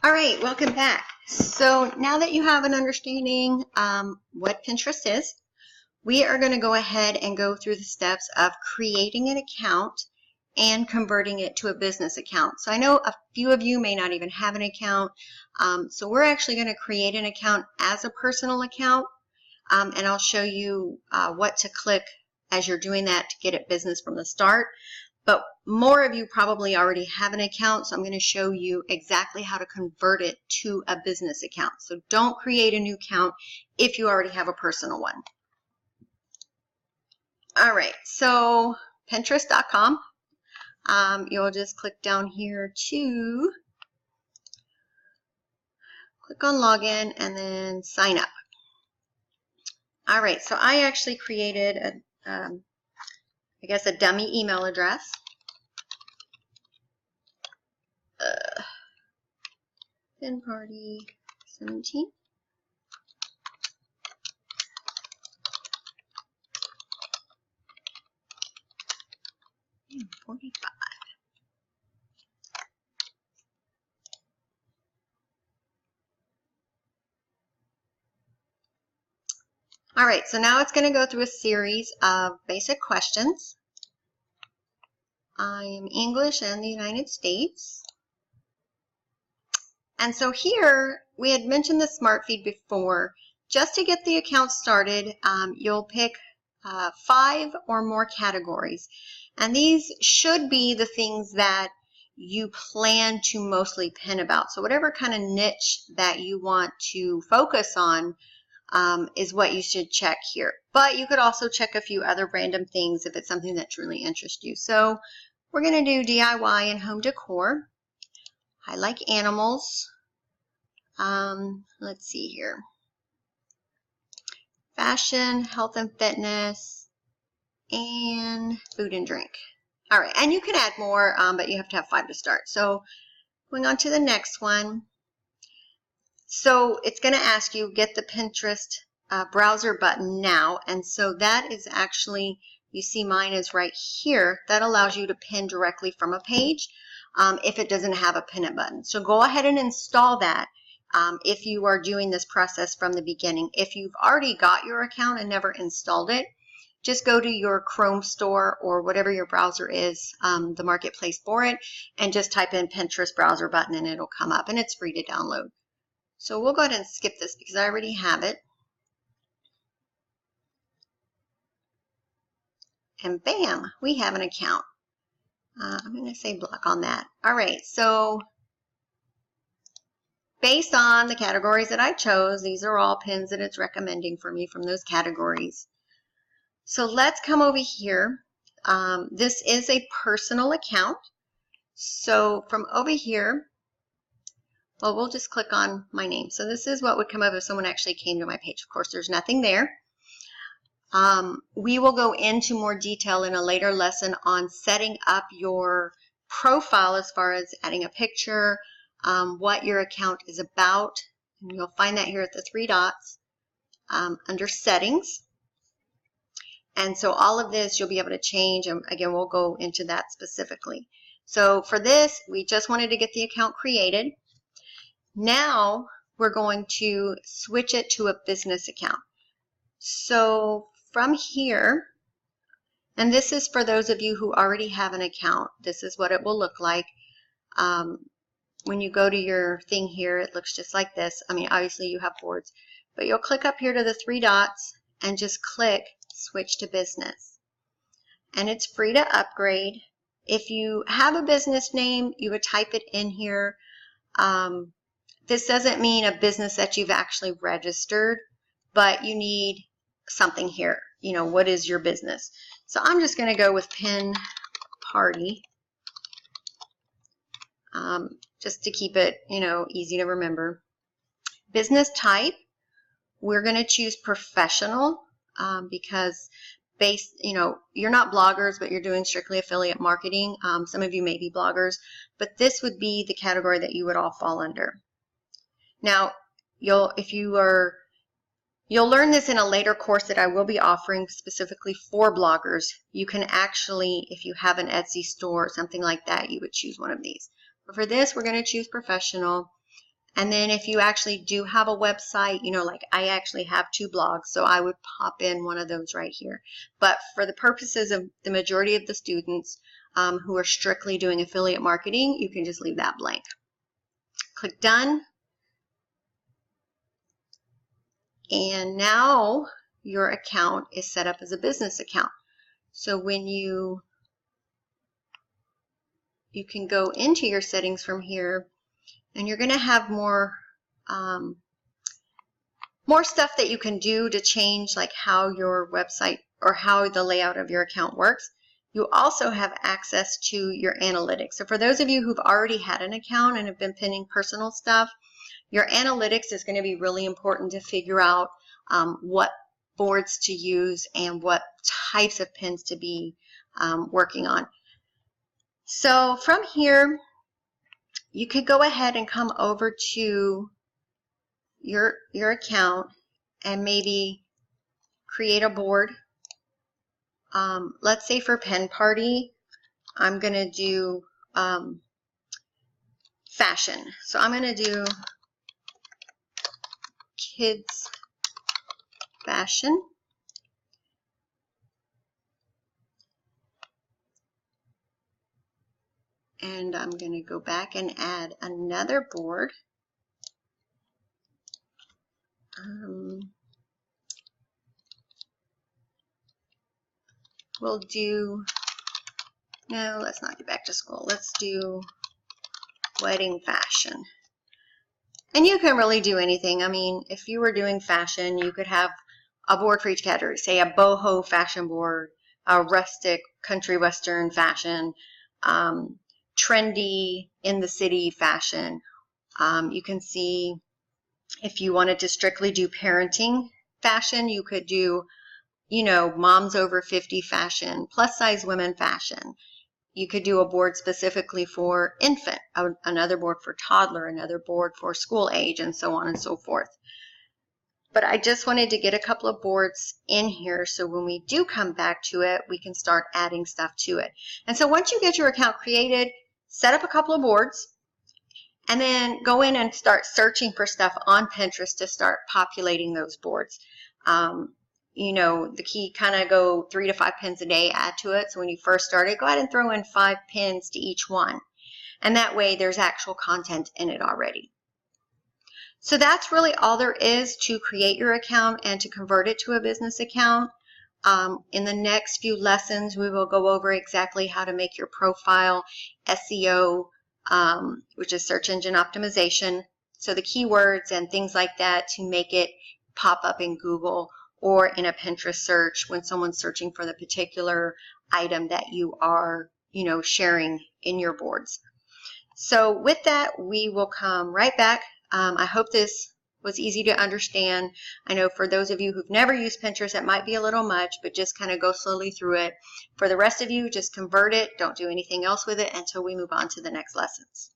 All right, welcome back. So now that you have an understanding what Pinterest is, we are going to go ahead and go through the steps of creating an account and converting it to a business account. So I know a few of you may not even have an account. So we're actually going to create an account as a personal account, and I'll show you what to click as you're doing that to get it business from the start. But more of you probably already have an account, so I'm going to show you exactly how to convert it to a business account. So don't create a new account if you already have a personal one. All right, so Pinterest.com. You'll just click down here to click on login and then sign up. All right, so I actually created a dummy email address. Pin Party 17. And 45. All right, so now it's going to go through a series of basic questions. I am English and the United States. And so here, we had mentioned the Smart Feed before. Just to get the account started, you'll pick 5 or more categories. And these should be the things that you plan to mostly pin about. So whatever kind of niche that you want to focus on is what you should check here. But you could also check a few other random things if it's something that truly interests you. So we're going to do DIY and home decor. I like animals. Let's see here. Fashion, health and fitness, and food and drink. All right, and you can add more, but you have to have 5 to start. So going on to the next one. So it's going to ask you, get the Pinterest browser button now. And so that is actually, you see mine is right here. That allows you to pin directly from a page if it doesn't have a pin it button. So go ahead and install that if you are doing this process from the beginning. If you've already got your account and never installed it, just go to your Chrome store or whatever your browser is, the marketplace for it, and just type in Pinterest browser button and it'll come up, and it's free to download. So we'll go ahead and skip this because I already have it. And bam, we have an account. I'm going to say block on that. All right, so based on the categories that I chose, these are all pins that it's recommending for me from those categories. So let's come over here. This is a personal account. So from over here, well, we'll just click on my name. So this is what would come up if someone actually came to my page. Of course, there's nothing there. We will go into more detail in a later lesson on setting up your profile as far as adding a picture, what your account is about. And you'll find that here at the 3 dots under settings. And so all of this you'll be able to change. And again, we'll go into that specifically. So for this, we just wanted to get the account created. Now we're going to switch it to a business account. So from here, and this is for those of you who already have an account, this is what it will look like. When you go to your thing here, it looks just like this. I mean, obviously you have boards, but you'll click up here to the 3 dots and just click switch to business. And it's free to upgrade. If you have a business name, you would type it in here. This doesn't mean a business that you've actually registered, but you need something here. You know, what is your business? So I'm just going to go with Pin Party, just to keep it, you know, easy to remember. Business type, we're going to choose professional because you know, you're not bloggers, but you're doing strictly affiliate marketing. Some of you may be bloggers, but this would be the category that you would all fall under. Now, you'll learn this in a later course that I will be offering specifically for bloggers. You can actually, if you have an Etsy store or something like that, you would choose one of these. But for this, we're going to choose professional. And then if you actually do have a website, you know, like I actually have 2 blogs, so I would pop in one of those right here. But for the purposes of the majority of the students who are strictly doing affiliate marketing, you can just leave that blank. Click done. And now your account is set up as a business account. So when you can go into your settings from here, and you're going to have more stuff that you can do to change like how your website or how the layout of your account works. You also have access to your analytics. So for those of you who've already had an account and have been pinning personal stuff, your analytics is going to be really important to figure out what boards to use and what types of pins to be working on. So from here, you could go ahead and come over to your account and maybe create a board. Let's say for Pen Party, I'm going to do fashion. So I'm going to do kids fashion. And I'm going to go back and add another board. We'll do, no, let's not get back to school. Let's do wedding fashion. And you can really do anything. I mean, if you were doing fashion, you could have a board for each category. Say a boho fashion board, a rustic country western fashion, trendy in the city fashion. You can see if you wanted to strictly do parenting fashion, you could do, you know, moms over 50 fashion, plus size women fashion. You could do a board specifically for infant, another board for toddler, another board for school age, and so on and so forth. But I just wanted to get a couple of boards in here so when we do come back to it, we can start adding stuff to it. And so once you get your account created, set up a couple of boards, and then go in and start searching for stuff on Pinterest to start populating those boards. You know, the key, kind of go 3 to 5 pins a day, add to it. So when you first started, go ahead and throw in 5 pins to each one. And that way there's actual content in it already. So that's really all there is to create your account and to convert it to a business account. In the next few lessons, we will go over exactly how to make your profile SEO, which is search engine optimization. So the keywords and things like that to make it pop up in Google or in a Pinterest search when someone's searching for the particular item that you are, you know, sharing in your boards. So with that, we will come right back. I hope this was easy to understand. I know for those of you who've never used Pinterest, it might be a little much, but just kind of go slowly through it. For the rest of you, just convert it. Don't do anything else with it until we move on to the next lessons.